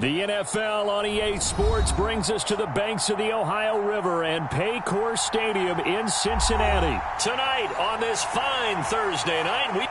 The NFL on EA Sports brings us to the banks of the Ohio River and Paycor Stadium in Cincinnati. Tonight on this fine Thursday night,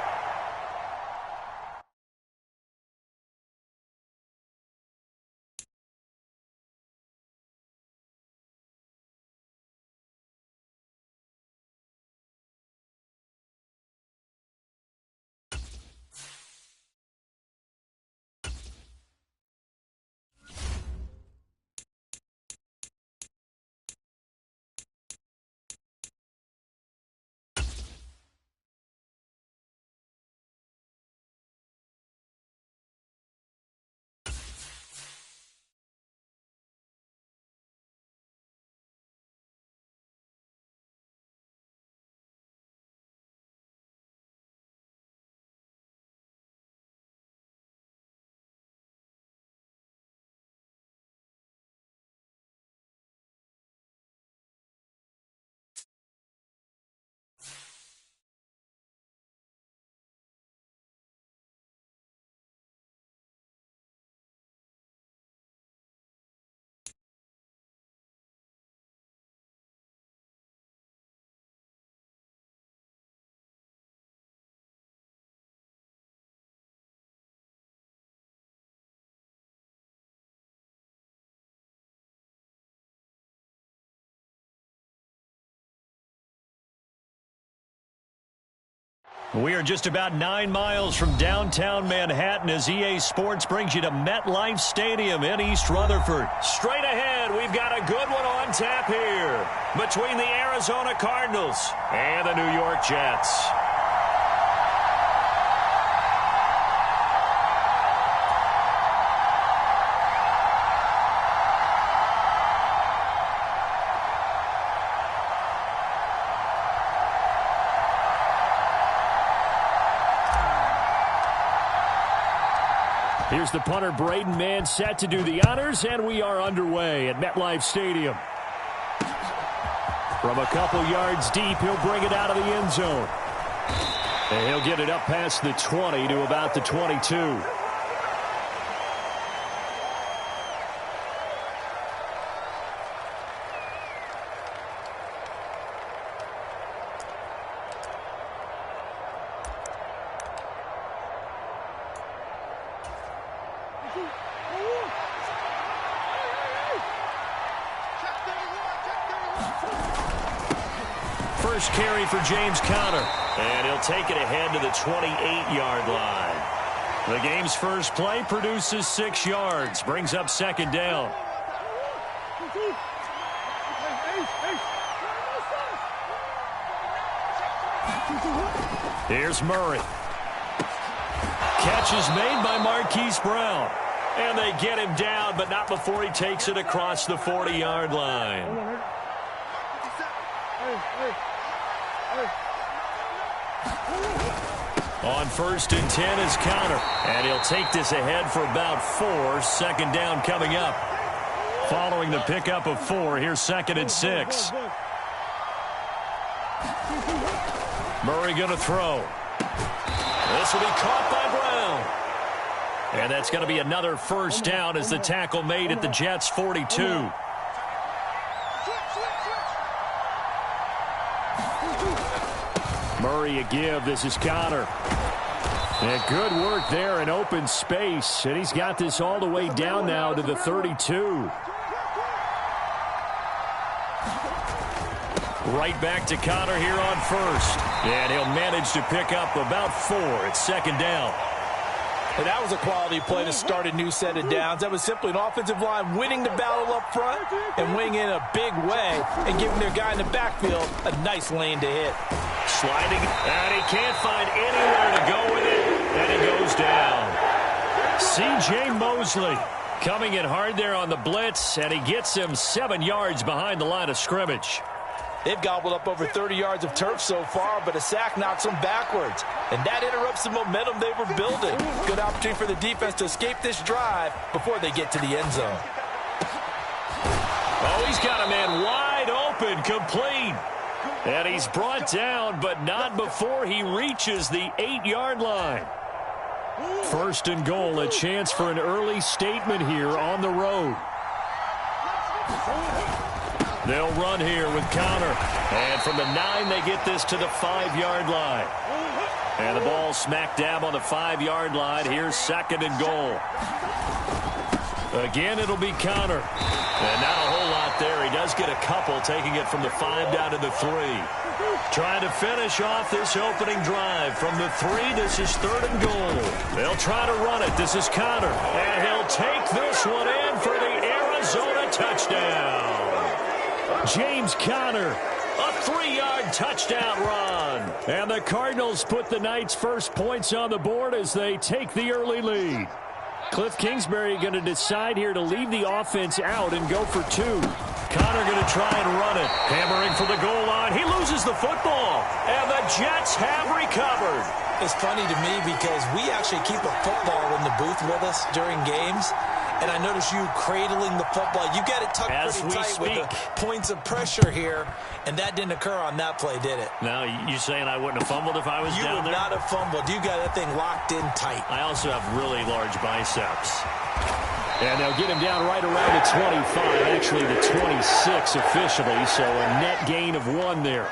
we are just about 9 miles from downtown Manhattan as EA Sports brings you to MetLife Stadium in East Rutherford. Straight ahead, we've got a good one on tap here between the Arizona Cardinals and the New York Jets. Here's the punter, Braden Mann, set to do the honors, and we are underway at MetLife Stadium. From a couple yards deep, he'll bring it out of the end zone. And he'll get it up past the 20 to about the 22. First carry for James Conner, and he'll take it ahead to the 28-yard line. The game's first play produces 6 yards, brings up second down. Here's Murray. Catch is made by Marquise Brown. And they get him down, but not before he takes it across the 40-yard line. On 1st and 10 is Conner. And he'll take this ahead for about 4. Second down coming up. Following the pickup of 4, here's 2nd and 6. Murray going to throw. This will be caught by Brown. And that's going to be another first down as the tackle made at the Jets' 42. Murray a give. This is Conner. And good work there in open space. And he's got this all the way down now to the 32. Right back to Conner here on 1st. And he'll manage to pick up about 4 at second down. And that was a quality play to start a new set of downs. That was simply an offensive line winning the battle up front and winning in a big way and giving their guy in the backfield a nice lane to hit. Sliding, and he can't find anywhere to go with it, and he goes down. C.J. Mosley coming in hard there on the blitz, and he gets him 7 yards behind the line of scrimmage. They've gobbled up over 30 yards of turf so far, but a sack knocks them backwards. And that interrupts the momentum they were building. Good opportunity for the defense to escape this drive before they get to the end zone. Oh, he's got a man wide open, complete. And he's brought down, but not before he reaches the 8-yard line. First and goal, a chance for an early statement here on the road. They'll run here with Connor. And from the 9, they get this to the 5-yard line. And the ball smack dab on the 5-yard line. Here's second and goal. Again, it'll be Connor. And not a whole lot there. He does get a couple, taking it from the 5 down to the 3. Trying to finish off this opening drive. From the 3, this is third and goal. They'll try to run it. This is Connor. And he'll take this one in for the Arizona touchdown. James Conner, a 3-yard touchdown run. And the Cardinals put the Knights' first points on the board as they take the early lead. Cliff Kingsbury going to decide here to leave the offense out and go for 2. Conner going to try and run it. Hammering for the goal line. He loses the football. And the Jets have recovered. It's funny to me because we actually keep a football in the booth with us during games. And I notice you cradling the football. You got it tucked pretty tight with the points of pressure here. And that didn't occur on that play, did it? Now, you saying I wouldn't have fumbled if I was down there? You would not have fumbled. You got that thing locked in tight. I also have really large biceps. And they'll get him down right around the 25. Actually, the 26 officially. So a net gain of 1 there.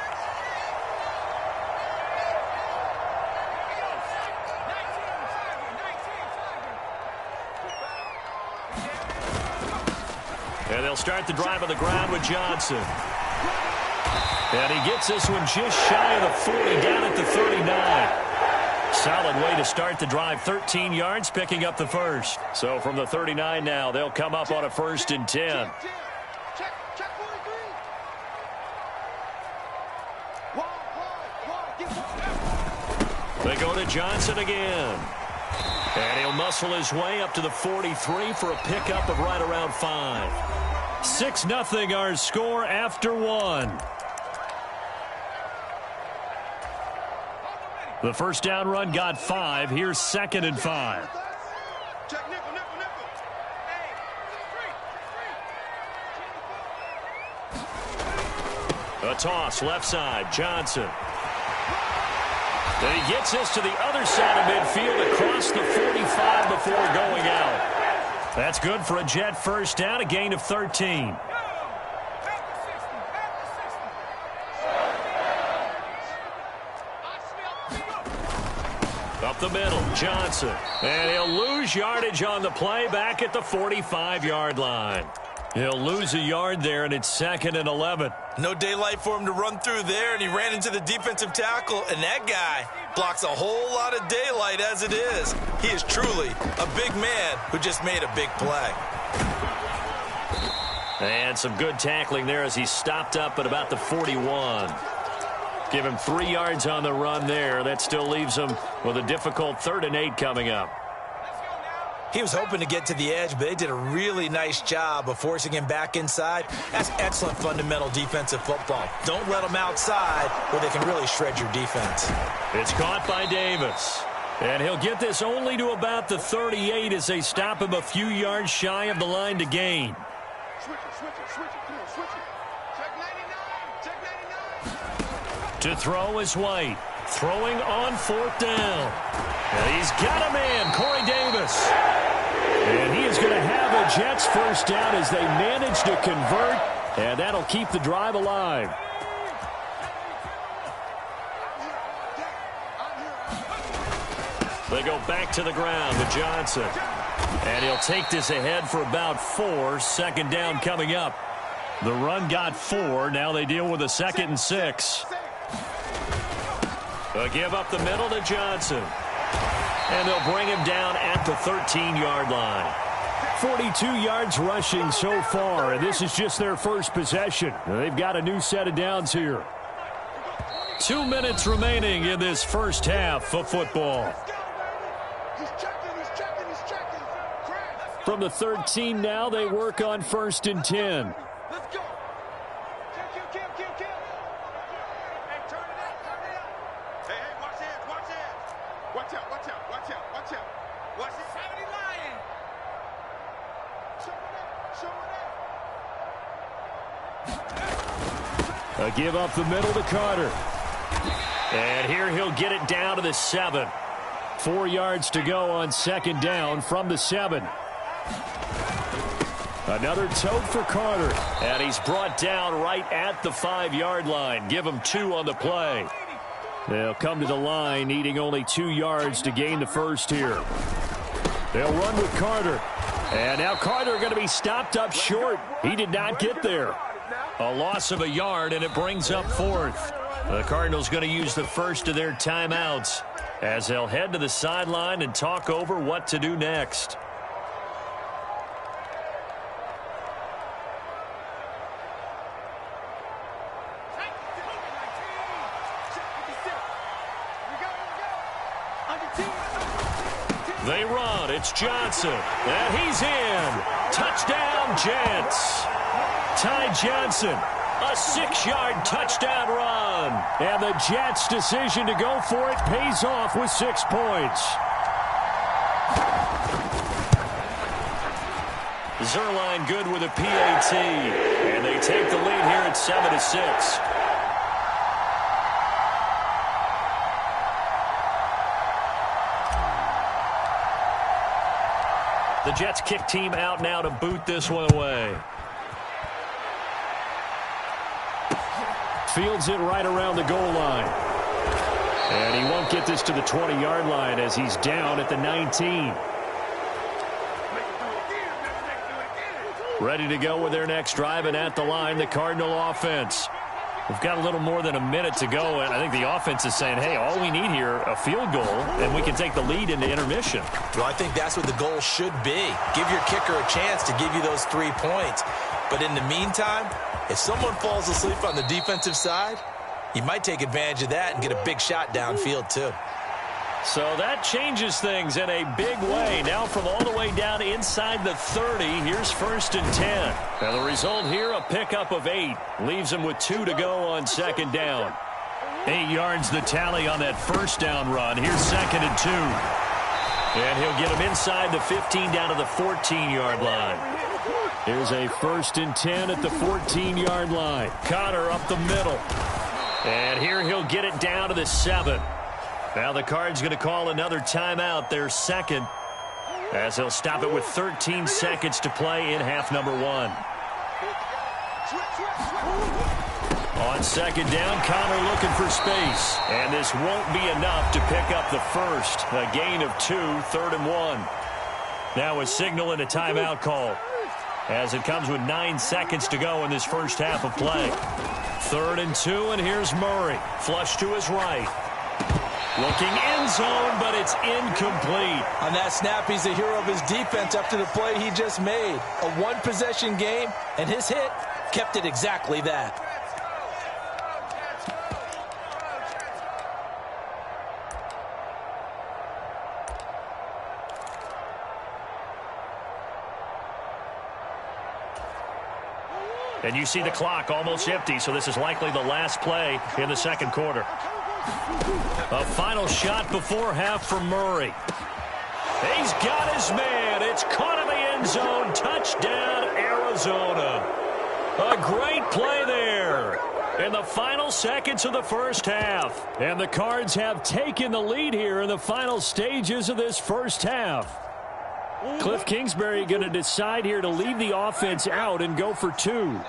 And they'll start the drive on the ground with Johnson. And he gets this one just shy of the 40, down at the 39. Solid way to start the drive. 13 yards, picking up the first. So from the 39 now, they'll come up on a 1st and 10. They go to Johnson again. And he'll muscle his way up to the 43 for a pickup of right around 5. 6-0 our score after 1. The first down run got 5. Here's 2nd and 5. A toss left side. Johnson. Then he gets this to the other side of midfield across the 45 before going out. That's good for a Jet first down, a gain of 13. Up the middle, Johnson. And he'll lose yardage on the play back at the 45-yard line. He'll lose a yard there, and it's 2nd and 11. No daylight for him to run through there, and he ran into the defensive tackle, and that guy blocks a whole lot of daylight as it is. He is truly a big man who just made a big play. And some good tackling there as he stopped up at about the 41. Give him 3 yards on the run there. That still leaves him with a difficult 3rd and 8 coming up. He was hoping to get to the edge, but they did a really nice job of forcing him back inside. That's excellent fundamental defensive football. Don't let them outside where they can really shred your defense. It's caught by Davis. And he'll get this only to about the 38 as they stop him a few yards shy of the line to gain. To throw is White. Throwing on 4th down. And he's got a man, Corey Davis. And he is going to have a Jets first down as they manage to convert. And that'll keep the drive alive. They go back to the ground with Johnson. And he'll take this ahead for about 4. 2nd down coming up. The run got 4. Now they deal with a 2nd and 6. A give up the middle to Johnson. And they'll bring him down at the 13-yard line. 42 yards rushing so far, and this is just their first possession. They've got a new set of downs here. 2 minutes remaining in this first half of football. From the 13 now, they work on 1st and 10. A give up the middle to Carter. And here he'll get it down to the 7. 4 yards to go on second down from the 7. Another tote for Carter. And he's brought down right at the 5-yard line. Give him 2 on the play. They'll come to the line needing only 2 yards to gain the first here. They'll run with Carter. And now Carter going to be stopped up short. He did not get there. A loss of a yard, and it brings up 4th. The Cardinals going to use the first of their timeouts as they'll head to the sideline and talk over what to do next. They run. It's Johnson. And he's in. Touchdown, Jets. Ty Johnson, a 6-yard touchdown run. And the Jets' decision to go for it pays off with 6 points. Zerline good with a PAT. And they take the lead here at 7-6. The Jets kick team out now to boot this one away. Fields it right around the goal line. And he won't get this to the 20-yard line as he's down at the 19. Ready to go with their next drive, and at the line, the Cardinal offense. We've got a little more than a minute to go, and I think the offense is saying, hey, all we need here, a field goal, and we can take the lead into intermission. Well, I think that's what the goal should be. Give your kicker a chance to give you those 3 points. But in the meantime, if someone falls asleep on the defensive side, you might take advantage of that and get a big shot downfield too. So that changes things in a big way. Now from all the way down inside the 30, here's 1st and 10. And the result here, a pickup of 8. Leaves him with 2 to go on second down. 8 yards the tally on that first down run. Here's 2nd and 2. And he'll get him inside the 15 down to the 14-yard line. Here's a 1st and 10 at the 14-yard line. Connor up the middle. And here he'll get it down to the 7. Now the Cards going to call another timeout, their second, as they'll stop it with 13 seconds to play in half number 1. On second down, Connor looking for space. And this won't be enough to pick up the first. A gain of 2, 3rd and 1. Now a signal and a timeout call, as it comes with 9 seconds to go in this first half of play. 3rd and 2, and here's Murray. Flush to his right. Looking end zone, but it's incomplete. On that snap, he's a hero of his defense after the play he just made. A one-possession game, and his hit kept it exactly that. And you see the clock almost empty, so this is likely the last play in the second quarter. A final shot before half from Murray. He's got his man. It's caught in the end zone. Touchdown, Arizona. A great play there in the final seconds of the first half. And the Cards have taken the lead here in the final stages of this first half. Cliff Kingsbury going to decide here to leave the offense out and go for 2.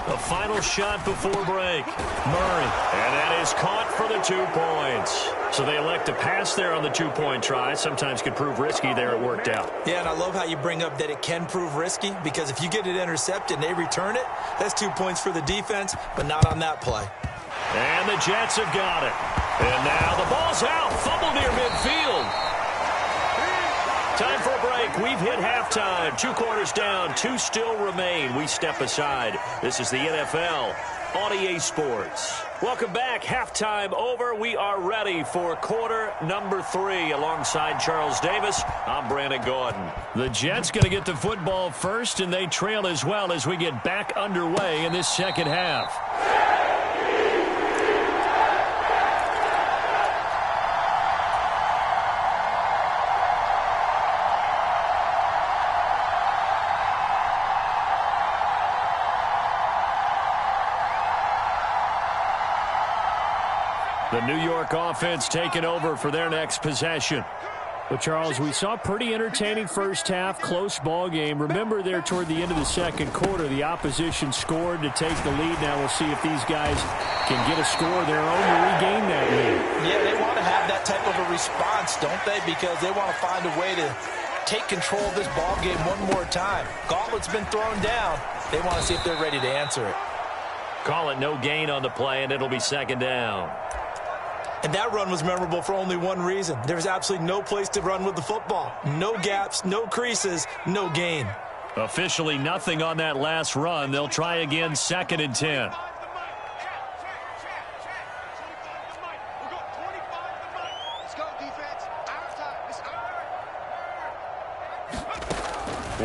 The final shot before break. Murray. And that is caught for the 2 points. So they elect to pass there on the 2-point try. Sometimes could prove risky there. It worked out. Yeah, and I love how you bring up that it can prove risky, because if you get it intercepted and they return it, that's 2 points for the defense, but not on that play. And the Jets have got it. And now the ball's out. Fumble near midfield. Time for a break. We've hit halftime. 2 quarters down. 2 still remain. We step aside. This is the NFL on EA Sports. Welcome back. Halftime over. We are ready for quarter number 3. Alongside Charles Davis, I'm Brandon Gordon. The Jets going to get the football first, and they trail as well as we get back underway in this second half. The New York offense taking over for their next possession. But, Charles, we saw a pretty entertaining first half, close ball game. Remember there toward the end of the second quarter, the opposition scored to take the lead. Now we'll see if these guys can get a score of their own to regain that lead. Yeah, they want to have that type of a response, don't they? Because they want to find a way to take control of this ball game one more time. Gauntlet's been thrown down. They want to see if they're ready to answer it. Call it no gain on the play, and it'll be second down. And that run was memorable for only one reason. There's absolutely no place to run with the football. No gaps, no creases, no gain. Officially nothing on that last run. They'll try again, 2nd and 10.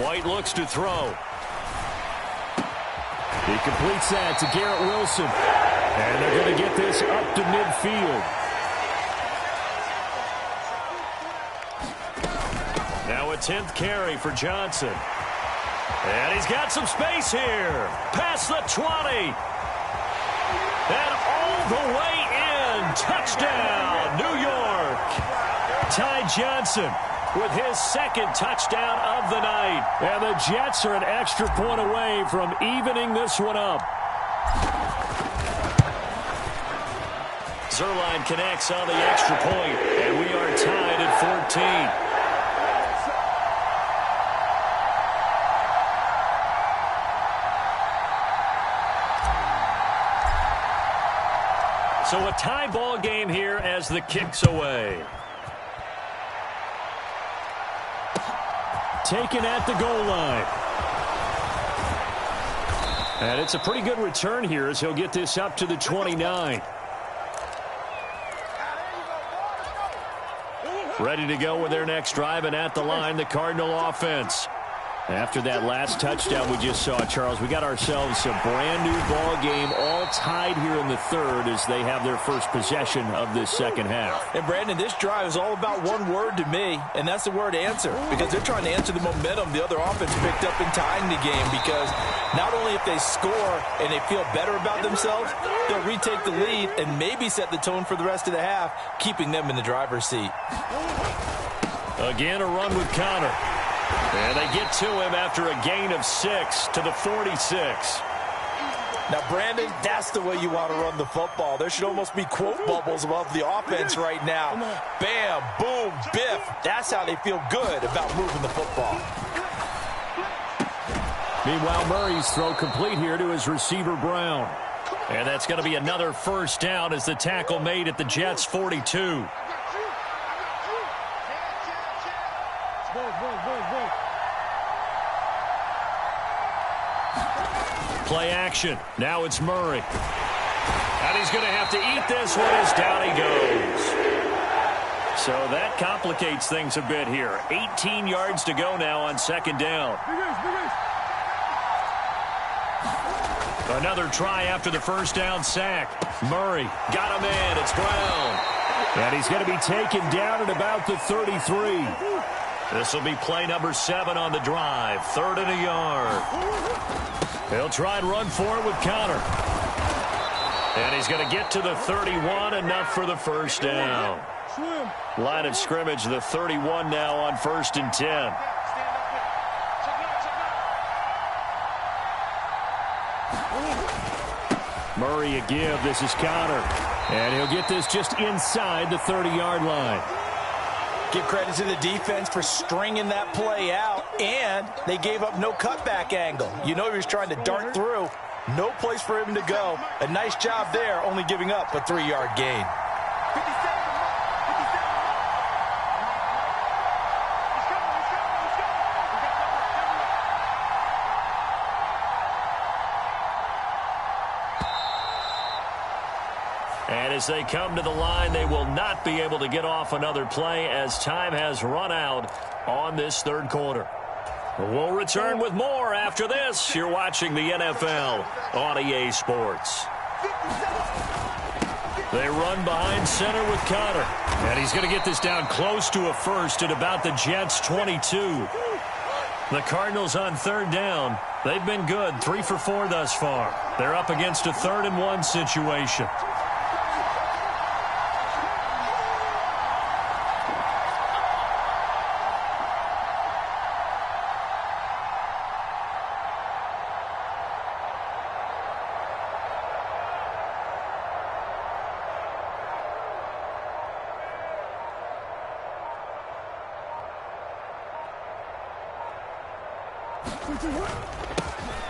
White looks to throw. He completes that to Garrett Wilson. And they're going to get this up to midfield. Now a 10th carry for Johnson. And he's got some space here. Past the 20. And all the way in. Touchdown, New York. Ty Johnson with his 2nd touchdown of the night. And the Jets are an extra point away from evening this one up. Zerline connects on the extra point, and we are tied at 14. So a tie ball game here as the kick's away. Taken at the goal line. And it's a pretty good return here as he'll get this up to the 29. Ready to go with their next drive, and at the line, the Cardinal offense. After that last touchdown we just saw, Charles, we got ourselves a brand new ball game, all tied here in the third as they have their first possession of this second half. And Brandon, this drive is all about one word to me, and that's the word answer, because they're trying to answer the momentum the other offense picked up in tying the game, because not only if they score and they feel better about themselves, they'll retake the lead and maybe set the tone for the rest of the half, keeping them in the driver's seat. Again, a run with Connor. And they get to him after a gain of 6 to the 46. Now, Brandon, that's the way you want to run the football. There should almost be quote bubbles above the offense right now. Bam, boom, biff. That's how they feel good about moving the football. Meanwhile, Murray's throw complete here to his receiver, Brown. And that's going to be another first down as the tackle made at the Jets' 42. Play action. Now it's Murray. And he's going to have to eat this one as down he goes. So that complicates things a bit here. 18 yards to go now on 2nd down. Another try after the first down sack. Murray got him in. It's Brown. And he's going to be taken down at about the 33. This will be play number 7 on the drive. 3rd and a yard. He'll try and run for it with Connor. And he's going to get to the 31, enough for the first down. Line of scrimmage, the 31 now on 1st and 10. Murray a give. This is Connor. And he'll get this just inside the 30-yard line. Give credit to the defense for stringing that play out, and they gave up no cutback angle. You know he was trying to dart through. No place for him to go. A nice job there, only giving up a 3-yard gain. And as they come to the line, they will not be able to get off another play as time has run out on this 3rd quarter. We'll return with more after this. You're watching the NFL on EA Sports. They run behind center with Connor. And he's going to get this down close to a first at about the Jets' 22. The Cardinals on 3rd down. They've been good, 3 for 4 thus far. They're up against a 3rd and 1 situation.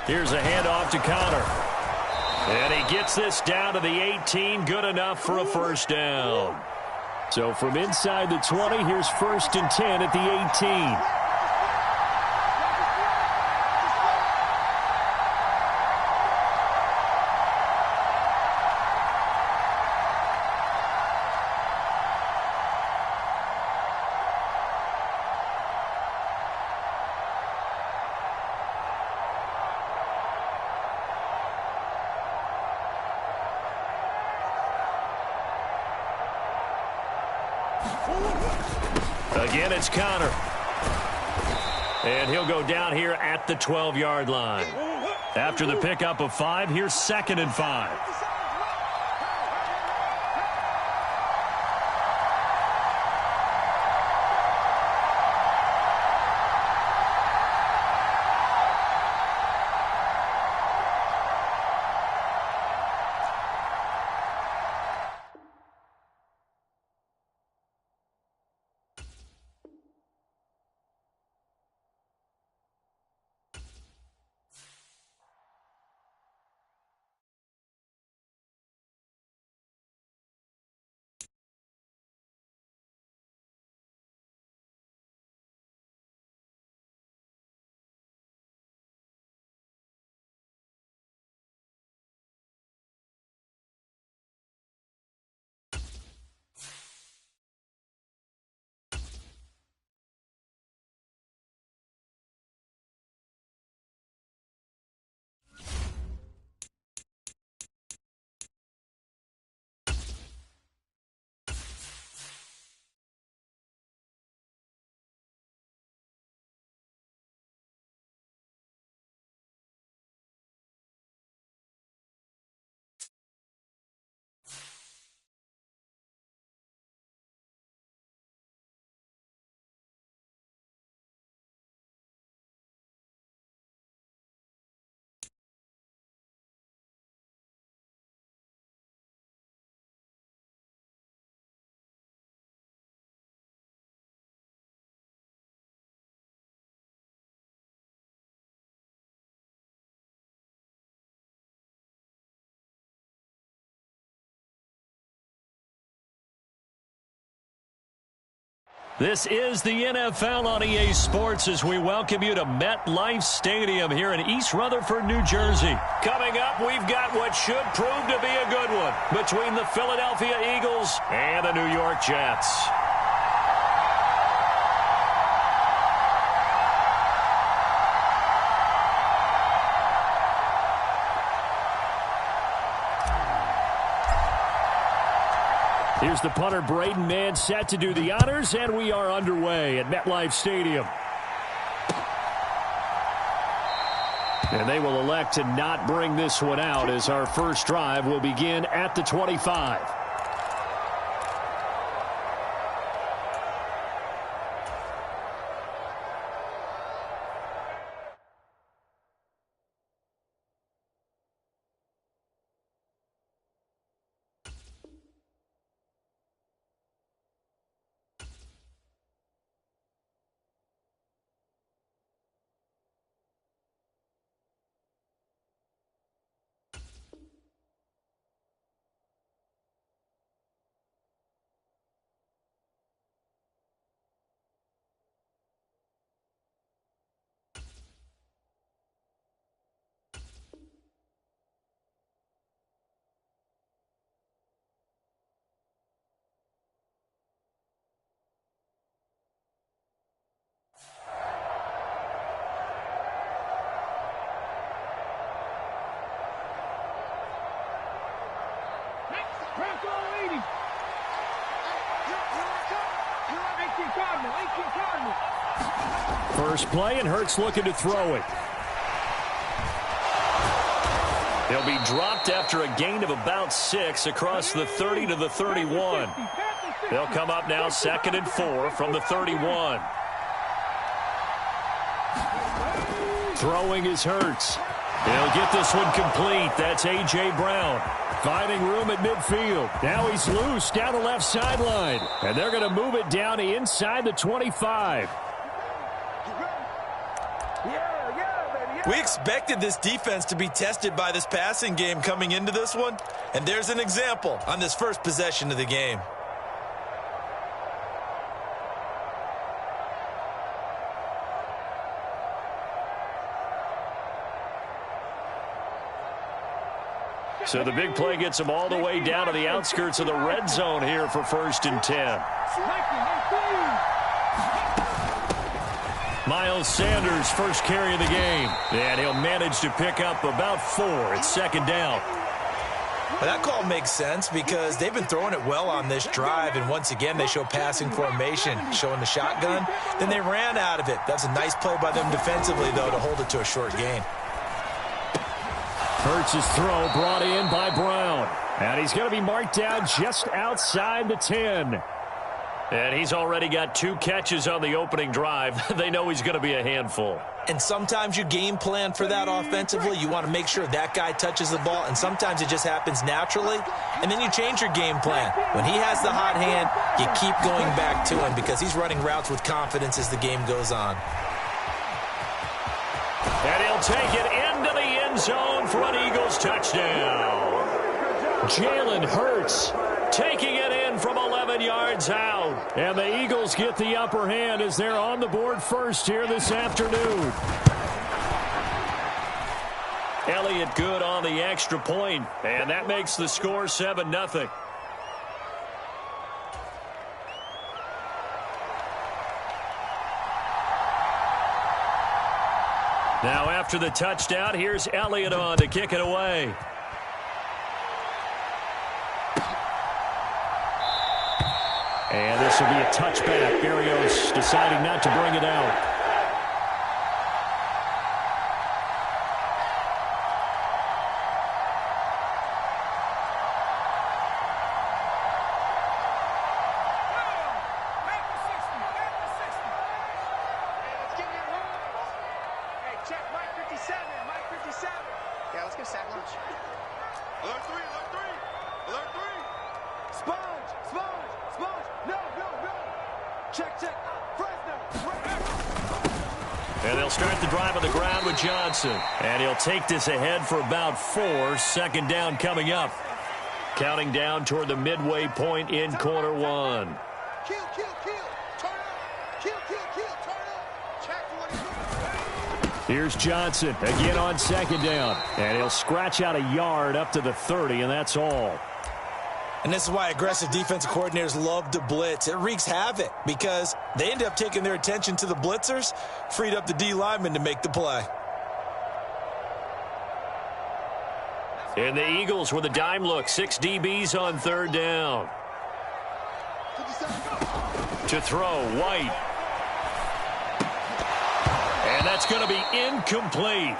Here's a handoff to Connor. And he gets this down to the 18. Good enough for a first down. So from inside the 20, here's 1st and 10 at the 18. Again, it's Connor. And he'll go down here at the 12-yard line. After the pickup of 5, here's 2nd and 5. This is the NFL on EA Sports as we welcome you to MetLife Stadium here in East Rutherford, New Jersey. Coming up, we've got what should prove to be a good one between the Philadelphia Eagles and the New York Jets. Here's the punter, Braden Mann, set to do the honors, and we are underway at MetLife Stadium. And they will elect to not bring this one out as our first drive will begin at the 25. First play, and Hurts looking to throw it. He'll be dropped after a gain of about 6 across the 30 to the 31. They'll come up now 2nd and 4 from the 31. Throwing is Hurts. He'll get this one complete. That's A.J. Brown. Finding room at midfield. Now he's loose down the left sideline. And they're going to move it down inside the 25. We expected this defense to be tested by this passing game coming into this one, and there's an example on this first possession of the game. So the big play gets them all the way down to the outskirts of the red zone here for 1st and 10. Miles Sanders, first carry of the game. And he'll manage to pick up about 4. It's 2nd down. Well, that call makes sense because they've been throwing it well on this drive, and once again they show passing formation, showing the shotgun. Then they ran out of it. That's a nice play by them defensively, though, to hold it to a short gain. Hurts' throw brought in by Brown. And he's going to be marked down just outside the 10. And he's already got 2 catches on the opening drive. They know he's going to be a handful. And sometimes you game plan for that offensively. You want to make sure that guy touches the ball, and sometimes it just happens naturally. And then you change your game plan. When he has the hot hand, you keep going back to him because he's running routes with confidence as the game goes on. And he'll take it into the end zone for an Eagles touchdown. Jalen Hurts taking it in from 11 yards out. And the Eagles get the upper hand as they're on the board first here this afternoon. Elliott good on the extra point, and that makes the score 7-0. Now after the touchdown, here's Elliott on to kick it away. And this will be a touchback. Berrios deciding not to bring it out. And they'll start the drive on the ground with Johnson. And he'll take this ahead for about 4. 2nd down coming up. Counting down toward the midway point in quarter 1. Here's Johnson again on 2nd down. And he'll scratch out a yard up to the 30, and that's all. And this is why aggressive defensive coordinators love to blitz. It wreaks havoc because they end up taking their attention to the blitzers, freed up the D lineman to make the play. And the Eagles with a dime look. 6 DBs on 3rd down. To throw, White. And that's going to be incomplete.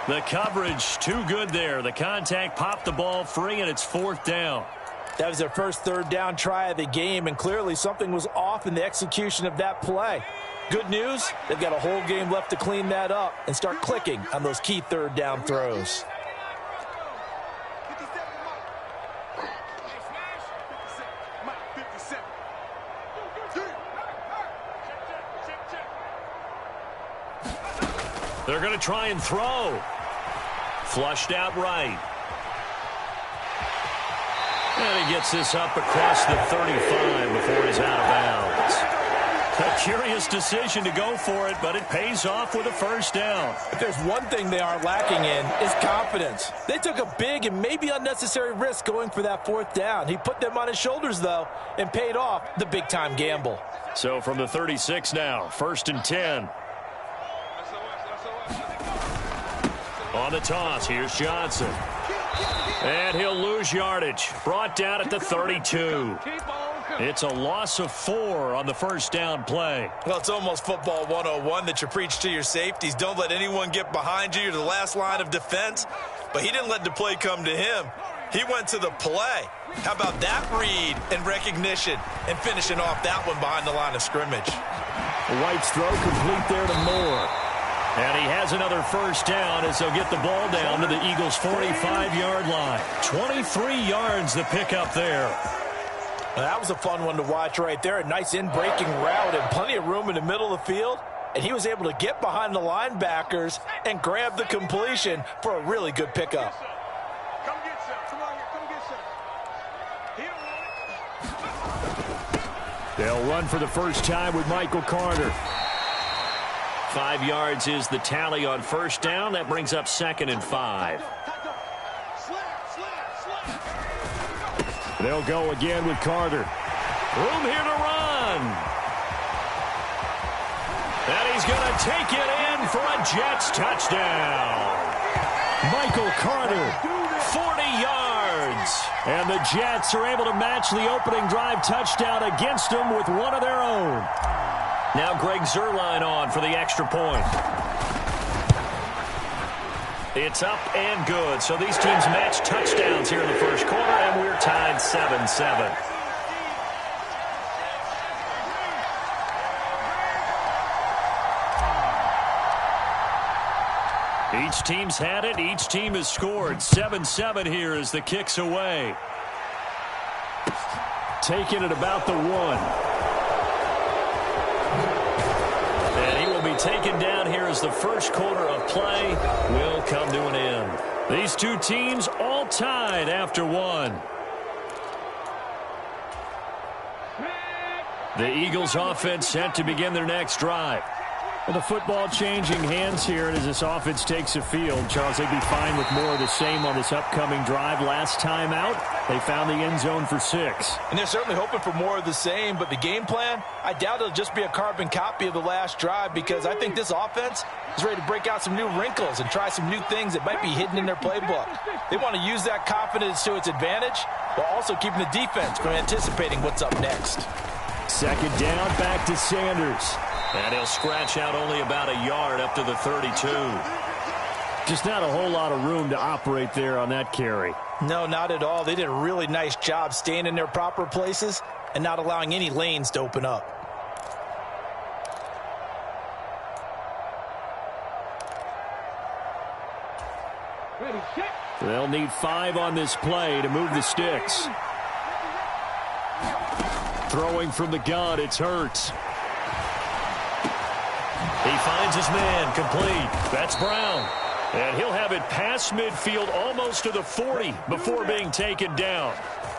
The coverage too good there. The contact popped the ball free, and it's 4th down. That was their first 3rd down try of the game, and clearly something was off in the execution of that play. Good news, they've got a whole game left to clean that up and start clicking on those key 3rd down throws. They're going to try and throw. Flushed out right. And he gets this up across the 35 before he's out of bounds. A curious decision to go for it, but it pays off with a 1st down. If there's one thing they are lacking in, it's confidence. They took a big and maybe unnecessary risk going for that 4th down. He put them on his shoulders, though, and paid off the big-time gamble. So from the 36 now, 1st and 10. On the toss, here's Johnson. And he'll lose yardage. Brought down at the 32. It's a loss of 4 on the 1st down play. Well, it's almost football 101 that you preach to your safeties. Don't let anyone get behind you. You're the last line of defense. But he didn't let the play come to him. He went to the play. How about that read and recognition and finishing off that one behind the line of scrimmage? White's throw complete there to Moore. And he has another 1st down as they'll get the ball down to the Eagles' 45-yard line. 23 yards the pickup there. That was a fun one to watch right there. A nice in-breaking route and plenty of room in the middle of the field. and he was able to get behind the linebackers and grab the completion for a really good pickup. Come get some. Come on here. Come get some. He don't want it. They'll run for the first time with Michael Carter. 5 yards is the tally on first down. That brings up 2nd and 5. They'll go again with Carter. Room here to run. And he's going to take it in for a Jets touchdown. Michael Carter, 40 yards. and the Jets are able to match the opening drive touchdown against them with one of their own. Now Greg Zuerlein on for the extra point. It's up and good. So these teams match touchdowns here in the first quarter, and we're tied 7-7. Each team's had it. Each team has scored. 7-7 here as the kick's away. Taking it about the 1. And he will be taken down here as the first quarter of play will come to an end. These two teams all tied after 1. The Eagles offense set to begin their next drive. Well, the football changing hands here as this offense takes the field. Charles, they'd be fine with more of the same on this upcoming drive. Last time out, they found the end zone for 6. And they're certainly hoping for more of the same, but the game plan, I doubt it'll just be a carbon copy of the last drive, because I think this offense is ready to break out some new wrinkles and try some new things that might be hidden in their playbook. They want to use that confidence to its advantage while also keeping the defense from anticipating what's up next. Second down, back to Sanders. And he'll scratch out only about a yard up to the 32. Just not a whole lot of room to operate there on that carry. No, not at all. They did a really nice job staying in their proper places and not allowing any lanes to open up. They'll need 5 on this play to move the sticks. Throwing from the gun, it's Hurts. He finds his man, complete. That's Brown. And he'll have it past midfield almost to the 40 before being taken down.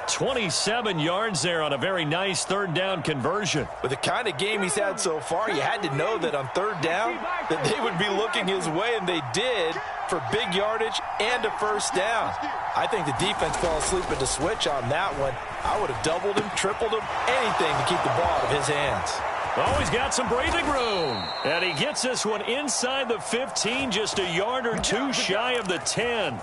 27 yards there on a very nice third down conversion. With the kind of game he's had so far, you had to know that on third down that they would be looking his way, and they did, for big yardage and a first down. I think the defense fell asleep at the switch on that one. I would have doubled him, tripled him, anything to keep the ball out of his hands. Oh, he's got some breathing room. And he gets this one inside the 15, just a yard or two shy of the 10.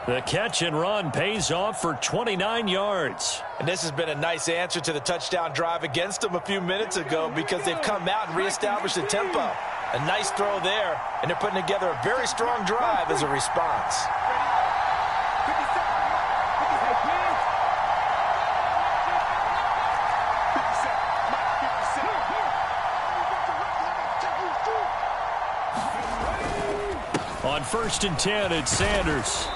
The catch and run pays off for 29 yards. And this has been a nice answer to the touchdown drive against them a few minutes ago, because they've come out and reestablished the tempo. A nice throw there, and they're putting together a very strong drive as a response. On 1st and 10, it's Sanders.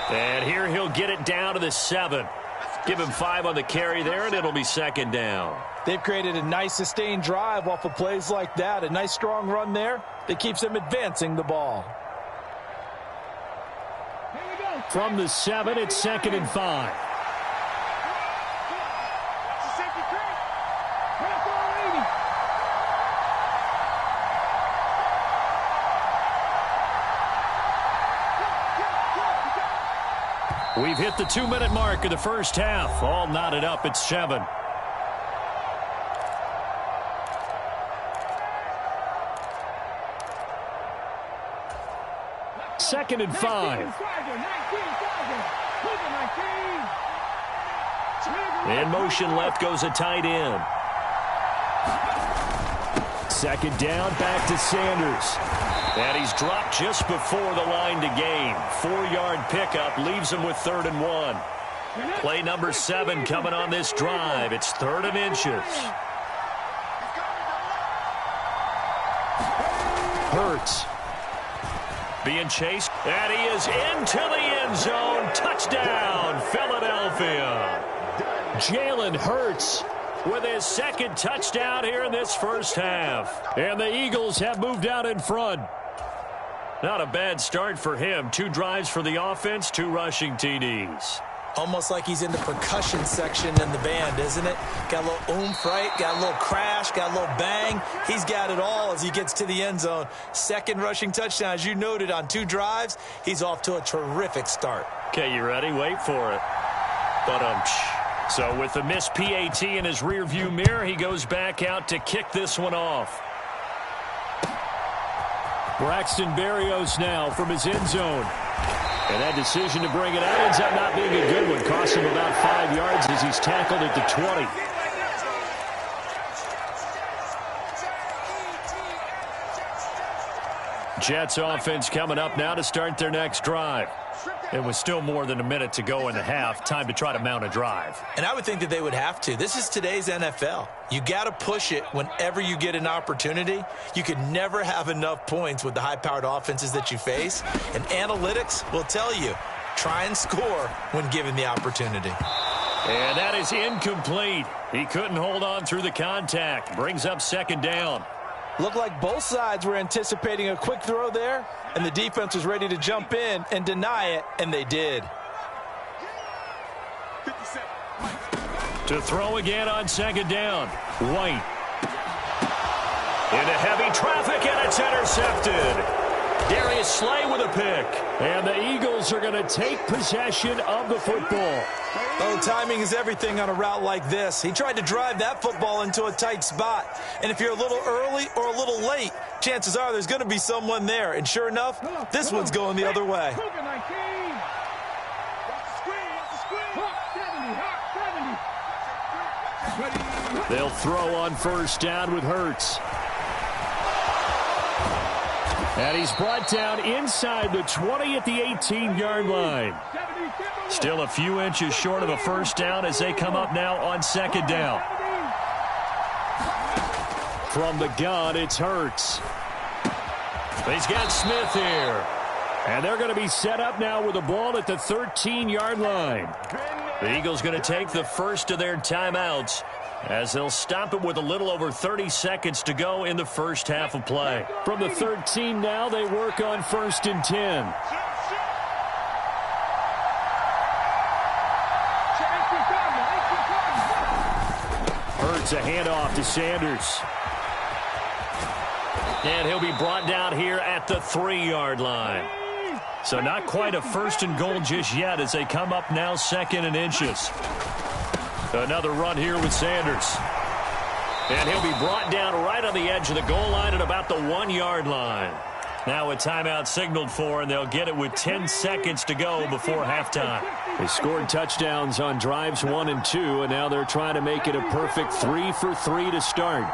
And here he'll get it down to the 7. Give him 5 on the carry there, and it'll be second down. They've created a nice sustained drive off of plays like that. A nice strong run there that keeps them advancing the ball. From the 7, it's 2nd and 5. We've hit the 2-minute mark of the first half. All knotted up at 7. Second and 5. In motion left goes a tight end. Second down, back to Sanders. And he's dropped just before the line to gain. 4-yard pickup leaves him with 3rd and 1. Play number 7 coming on this drive. It's 3rd and inches. Hurts. Being chased. And he is into the end zone. Touchdown, Philadelphia. Jalen Hurts with his second touchdown here in this first half. And the Eagles have moved out in front. Not a bad start for him. 2 drives for the offense, 2 rushing TDs. Almost like he's in the percussion section in the band, isn't it? Got a little oomph, right? Got a little crash, got a little bang. He's got it all as he gets to the end zone. Second rushing touchdown, as you noted, on 2 drives. He's off to a terrific start. Okay, you ready? Wait for it. So with the missed PAT in his rearview mirror, he goes back out to kick this one off. Braxton Berrios now from his end zone. And that decision to bring it out ends up not being a good one. Costs him about 5 yards as he's tackled at the 20. Jets offense coming up now to start their next drive. It was still more than a minute to go in the half. Time to try to mount a drive. And I would think that they would have to. This is today's NFL. You got to push it whenever you get an opportunity. You could never have enough points with the high-powered offenses that you face. And analytics will tell you, try and score when given the opportunity. And that is incomplete. He couldn't hold on through the contact. Brings up second down. Looked like both sides were anticipating a quick throw there, and the defense was ready to jump in and deny it, and they did. To throw again on second down. White. Into heavy traffic, and it's intercepted. Darius Slay with a pick. And the Eagles are going to take possession of the football. Oh, timing is everything on a route like this. He tried to drive that football into a tight spot. And if you're a little early or a little late, chances are there's going to be someone there. And sure enough, this one's going the other way. They'll throw on first down with Hurts. And he's brought down inside the 20 at the 18-yard line. Still a few inches short of a first down as they come up now on second down. From the gun, it's Hurts. He's got Smith here. And they're going to be set up now with the ball at the 13-yard line. The Eagles going to take the first of their timeouts as they'll stop it with a little over 30 seconds to go in the first half of play. From the 13 now, they work on first and 10. Hurts a handoff to Sanders. And he'll be brought down here at the 3-yard line. So not quite a first and goal just yet as they come up now second and inches. Another run here with Sanders. And he'll be brought down right on the edge of the goal line at about the 1-yard line. Now a timeout signaled for, and they'll get it with 10 seconds to go before halftime. They scored touchdowns on drives 1 and 2, and now they're trying to make it a perfect 3 for 3 to start.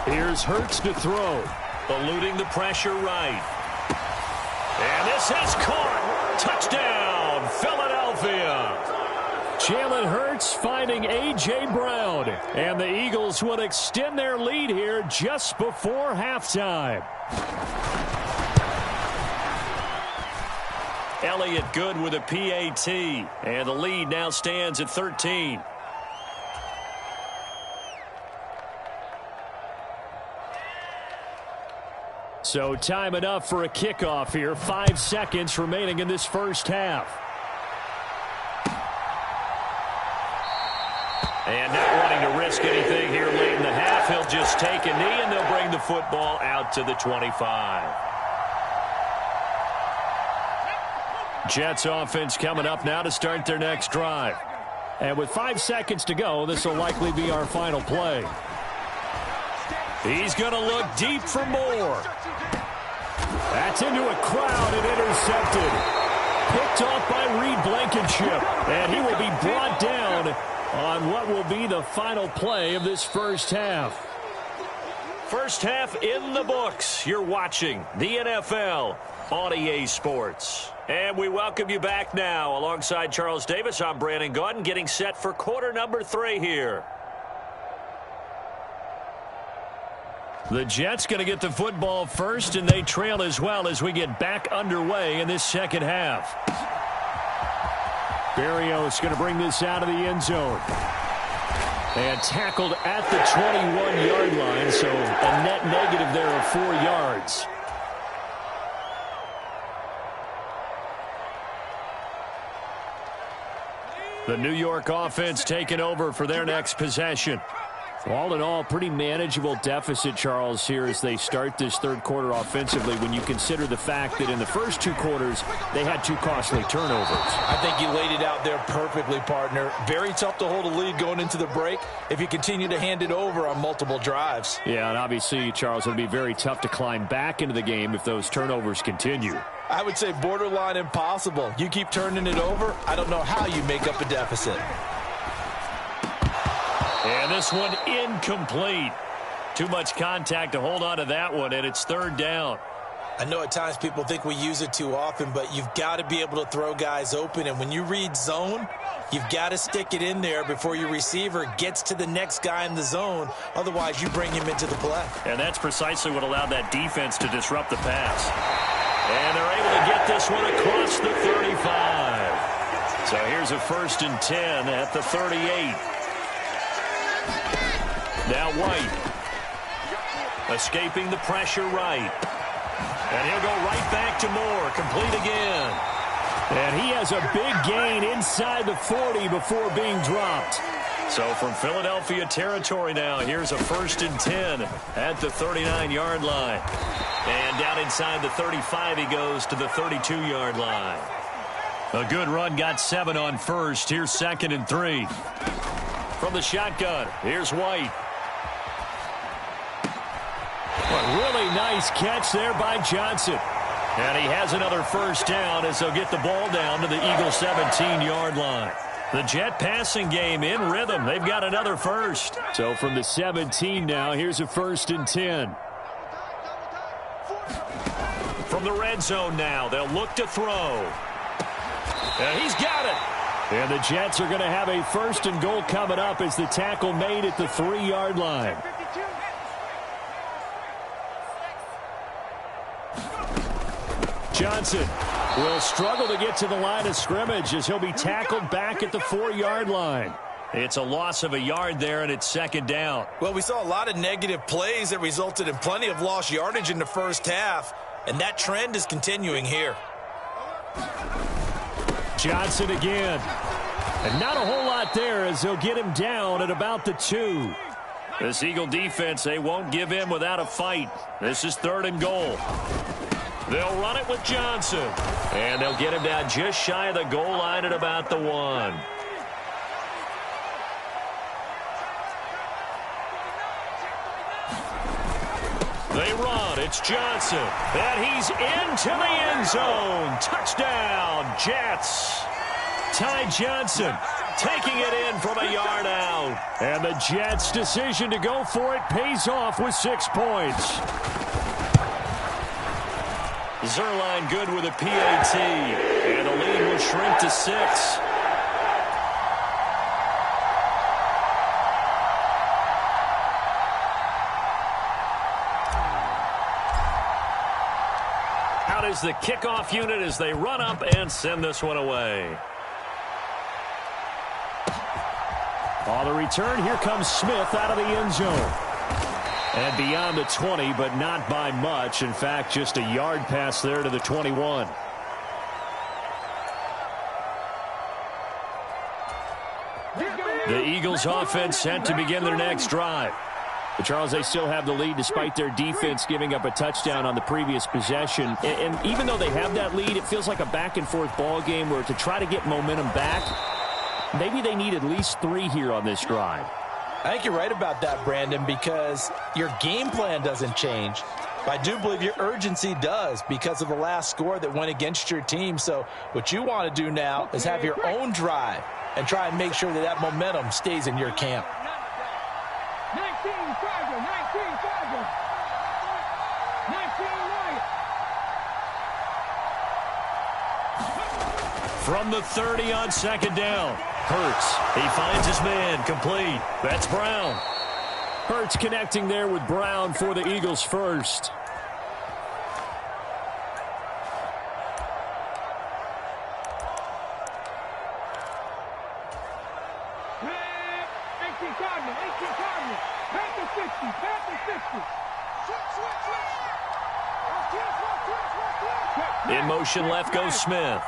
Here's Hurts to throw. Eluding the pressure right. And this is caught. Touchdown, Philadelphia. Jalen Hurts finding A.J. Brown. And the Eagles will extend their lead here just before halftime. Elliott good with a PAT. And the lead now stands at 13. So time enough for a kickoff here. 5 seconds remaining in this first half. And not wanting to risk anything here late in the half, he'll just take a knee and they'll bring the football out to the 25. Jets offense coming up now to start their next drive. And with 5 seconds to go, this will likely be our final play. He's going to look deep for more. That's into a crowd and intercepted. Picked off by Reed Blankenship. And he will be brought down on what will be the final play of this first half. First half in the books. You're watching the NFL on EA Sports. And we welcome you back now. Alongside Charles Davis, I'm Brandon Gaudin, getting set for quarter number 3 here. The Jets going to get the football first, and they trail as well as we get back underway in this second half. Berrios going to bring this out of the end zone. And tackled at the 21-yard line, so a net negative there of 4 yards. The New York offense taking over for their next possession. All in all, pretty manageable deficit, Charles, here as they start this third quarter offensively when you consider the fact that in the first 2 quarters, they had 2 costly turnovers. I think you laid it out there perfectly, partner. Very tough to hold a lead going into the break if you continue to hand it over on multiple drives. Yeah, and obviously, Charles, it'll be very tough to climb back into the game if those turnovers continue. I would say borderline impossible. You keep turning it over, I don't know how you make up a deficit. And this one incomplete. Too much contact to hold on to that one, and it's 3rd down. I know at times people think we use it too often, but you've got to be able to throw guys open. And when you read zone, you've got to stick it in there before your receiver gets to the next guy in the zone. Otherwise, you bring him into the play. And that's precisely what allowed that defense to disrupt the pass. And they're able to get this one across the 35. So here's a 1st and 10 at the 38. Now White. Escaping the pressure right. And he'll go right back to Moore. Complete again. And he has a big gain inside the 40 before being dropped. So from Philadelphia territory now, here's a 1st and 10 at the 39-yard line. And down inside the 35, he goes to the 32-yard line. A good run, got 7 on first. Here's 2nd and 3. From the shotgun, here's White. A really nice catch there by Johnson. And he has another 1st down as they'll get the ball down to the Eagles' 17-yard line. The Jet passing game in rhythm. They've got another 1st. So from the 17 now, here's a 1st and 10. From the red zone now, they'll look to throw. And he's got it. And the Jets are going to have a 1st and goal coming up as the tackle made at the 3-yard line. Johnson will struggle to get to the line of scrimmage as he'll be tackled back at the 4-yard line. It's a loss of a yard there, and it's 2nd down. Well, we saw a lot of negative plays that resulted in plenty of lost yardage in the first half, and that trend is continuing here. Johnson again. And not a whole lot there as they'll get him down at about the 2. This Eagle defense, they won't give in without a fight. This is 3rd and goal. They'll run it with Johnson. And they'll get him down just shy of the goal line at about the 1. They run. It's Johnson. And he's into the end zone. Touchdown, Jets. Ty Johnson taking it in from a yard out. And the Jets' decision to go for it pays off with 6 points. Zerline good with a PAT. And the lead will shrink to 6. Out is the kickoff unit as they run up and send this one away. On the return, here comes Smith out of the end zone. And beyond the 20, but not by much. In fact, just a yard pass there to the 21. The Eagles offense set to begin their next drive. But Charles, they still have the lead despite their defense giving up a touchdown on the previous possession. And even though they have that lead, it feels like a back-and-forth ball game where to try to get momentum back, maybe they need at least 3 here on this drive. I think you're right about that, Brandon, because your game plan doesn't change. But I do believe your urgency does because of the last score that went against your team. So what you want to do now is have your own drive and try and make sure that that momentum stays in your camp. 19 Charger, 19 Charger. 19 Wyatt. From the 30 on 2nd down. Hurts. He finds his man. Complete. That's Brown. Hurts connecting there with Brown for the Eagles first. In motion left goes Smith.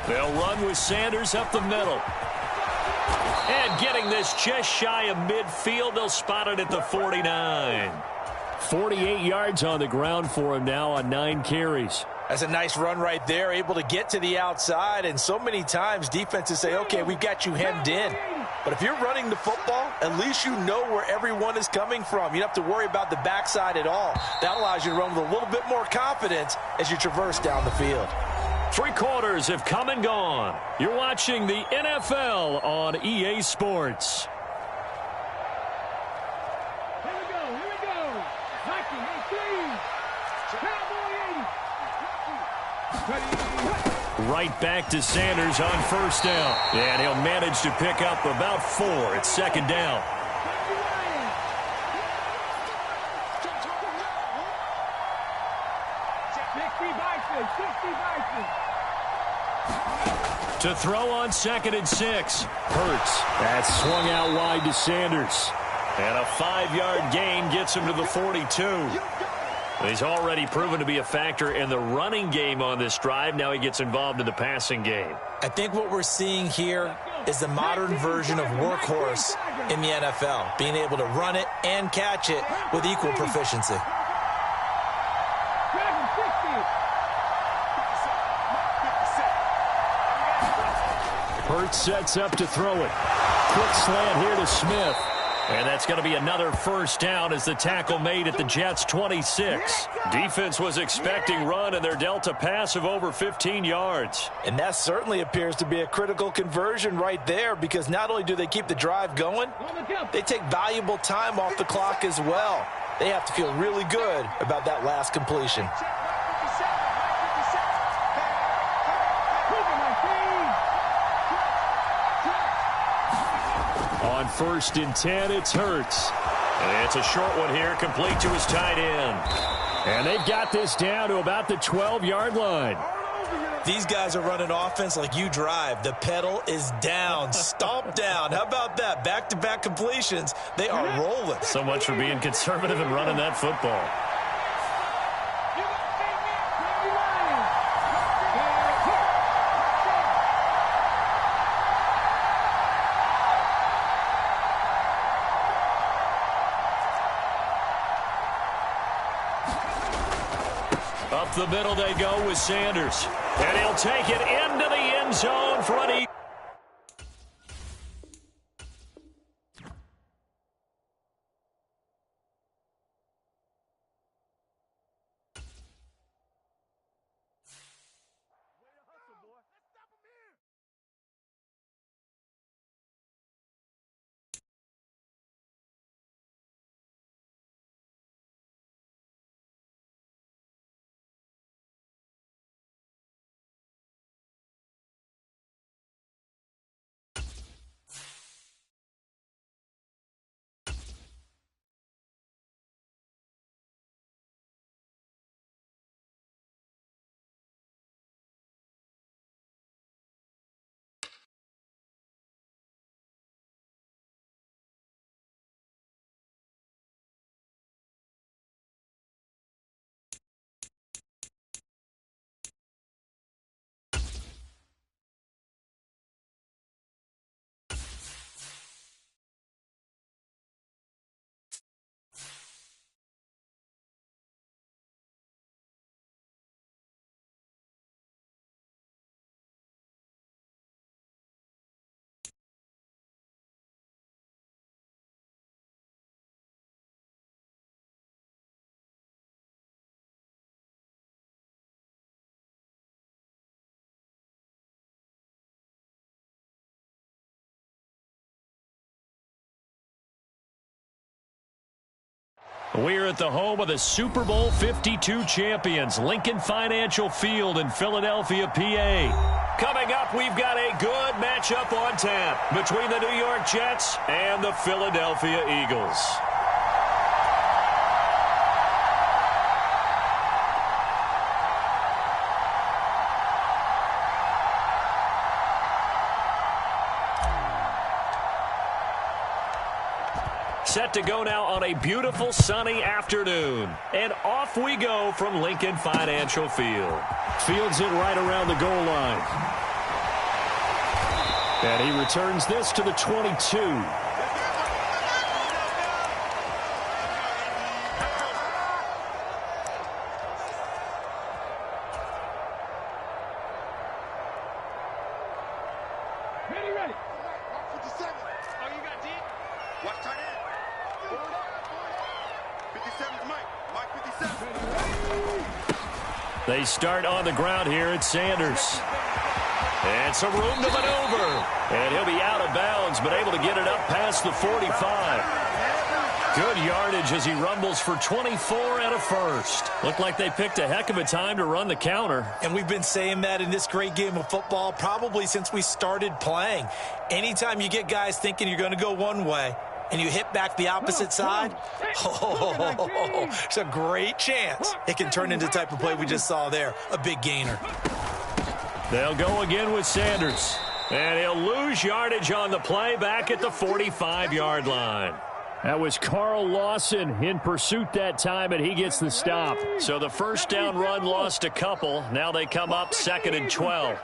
They'll run with Sanders up the middle. And getting this just shy of midfield, they'll spot it at the 49. 48 yards on the ground for him now on 9 carries. That's a nice run right there, able to get to the outside. And so many times defenses say, okay, we've got you hemmed in. But if you're running the football, at least you know where everyone is coming from. You don't have to worry about the backside at all. That allows you to run with a little bit more confidence as you traverse down the field. 3 quarters have come and gone. You're watching the NFL on EA Sports. Here we go. Nike 18. Cowboy 80. Right back to Sanders on first down. And he'll manage to pick up about 4 at second down. 60 Bison. To throw on 2nd and 6. Hurts. That's swung out wide to Sanders. And a 5-yard gain gets him to the 42. He's already proven to be a factor in the running game on this drive. Now he gets involved in the passing game. I think what we're seeing here is the modern version of workhorse in the NFL, being able to run it and catch it with equal proficiency. Hurts sets up to throw it. Quick slant here to Smith. And that's going to be another first down as the tackle made at the Jets' 26. Defense was expecting run, and they're dealt a pass of over 15 yards. And that certainly appears to be a critical conversion right there, because not only do they keep the drive going, they take valuable time off the clock as well. They have to feel really good about that last completion. On 1st and 10, it's Hurts. And it's a short one here, complete to his tight end. And they've got this down to about the 12-yard line. These guys are running offense like you drive. The pedal is down, stomp down. How about that? Back-to-back completions. They are rolling. So much for being conservative and running that football. Up the middle they go with Sanders. And he'll take it into the end zone for an We're at the home of the Super Bowl 52 champions, Lincoln Financial Field in Philadelphia, PA. Coming up, we've got a good matchup on tap between the New York Jets and the Philadelphia Eagles. set to go now on a beautiful sunny afternoon. And off we go from Lincoln Financial Field. Fields it right around the goal line. And he returns this to the 22. They start on the ground here at Sanders. And some room to maneuver. And he'll be out of bounds, but able to get it up past the 45. Good yardage as he rumbles for 24 and a first. Looked like they picked a heck of a time to run the counter. And we've been saying that in this great game of football probably since we started playing. Anytime you get guys thinking you're going to go one way, and you hit back the opposite side, it's a great chance it can turn into the type of play we just saw there, a big gainer. They'll go again with Sanders. And he'll lose yardage on the play back at the 45-yard line. That was Carl Lawson in pursuit that time, and he gets the stop. So the first down run lost a couple. Now they come up 2nd and 12.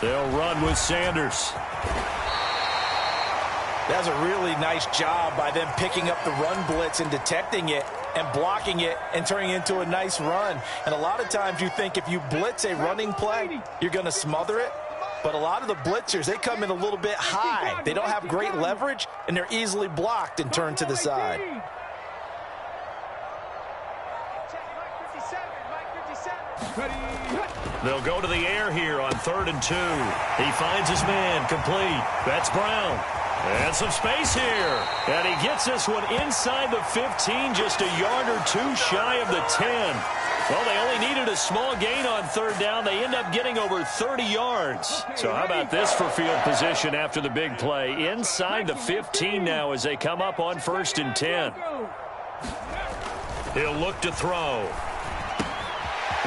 They'll run with Sanders. That's a really nice job by them picking up the run blitz and detecting it and blocking it and turning it into a nice run. And a lot of times you think if you blitz a running play, you're going to smother it. But a lot of the blitzers, they come in a little bit high. They don't have great leverage, and they're easily blocked and turned to the side. They'll go to the air here on 3rd and 2. He finds his man complete. That's Brown. And some space here. And he gets this one inside the 15, just a yard or two shy of the 10. Well, they only needed a small gain on 3rd down. They end up getting over 30 yards. So how about this for field position after the big play? Inside the 15 now as they come up on 1st and 10. He'll look to throw.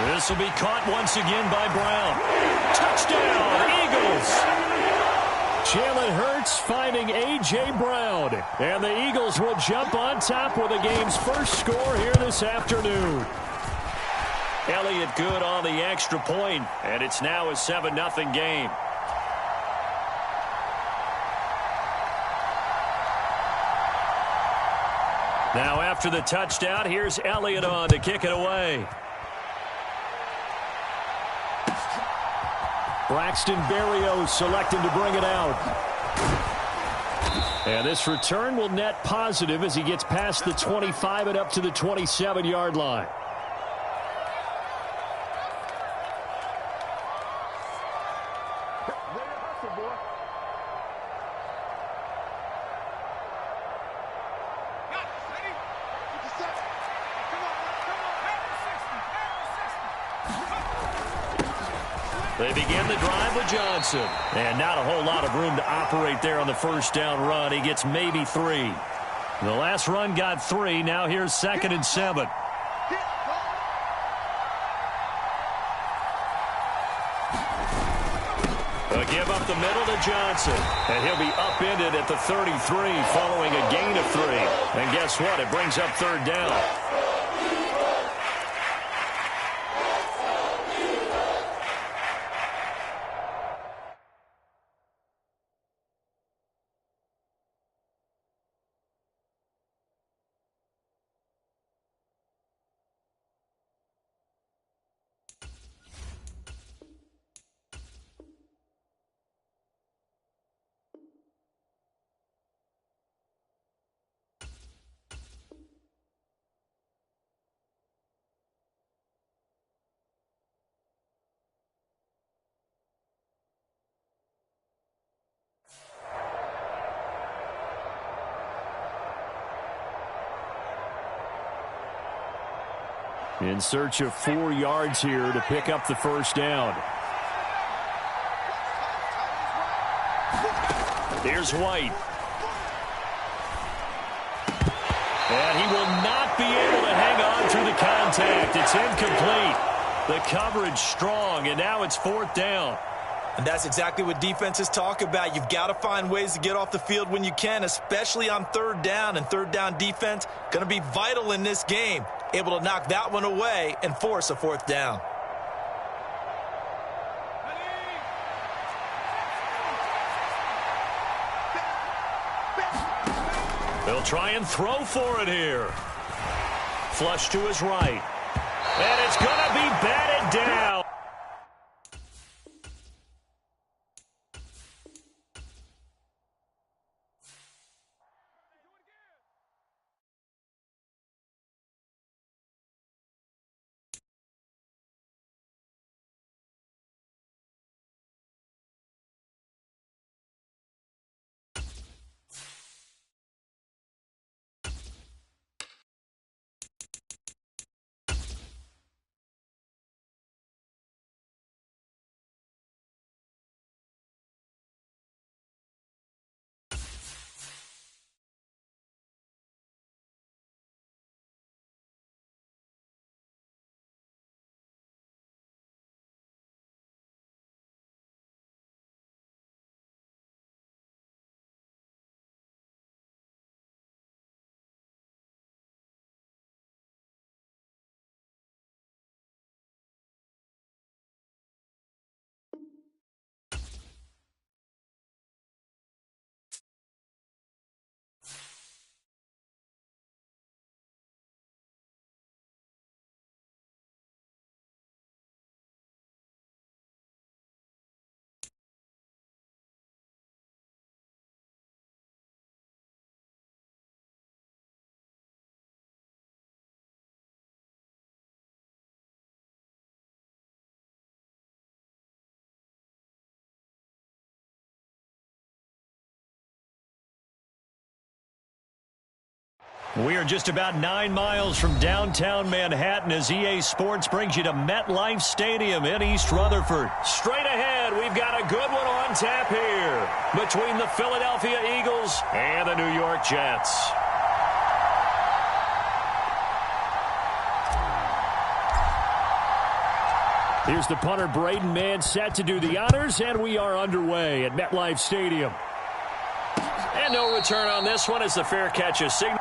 This will be caught once again by Brown. Touchdown, Eagles! Jalen Hurts finding A.J. Brown. And the Eagles will jump on top with the game's first score here this afternoon. Elliott good on the extra point, and it's now a 7-0 game. Now after the touchdown, here's Elliott on to kick it away. Braxton Berrios selecting to bring it out. And this return will net positive as he gets past the 25 and up to the 27-yard line. They begin the drive with Johnson. And not a whole lot of room to operate there on the first down run. He gets maybe 3. The last run got 3. Now here's 2nd and 7. A give up the middle to Johnson. And he'll be upended at the 33 following a gain of 3. And guess what? It brings up 3rd down. In search of 4 yards here to pick up the first down. Here's White. And he will not be able to hang on through the contact. It's incomplete. The coverage strong, and now it's 4th down. And that's exactly what defenses talk about. You've got to find ways to get off the field when you can, especially on third down. And third down defense going to be vital in this game. Able to knock that one away and force a fourth down. They'll try and throw for it here. Flush to his right. And it's going to be batted down. We are just about 9 miles from downtown Manhattan as EA Sports brings you to MetLife Stadium in East Rutherford. Straight ahead, we've got a good one on tap here between the Philadelphia Eagles and the New York Jets. Here's the punter, Braden Mann, set to do the honors, and we are underway at MetLife Stadium. And no return on this one as the fair catch is signaled.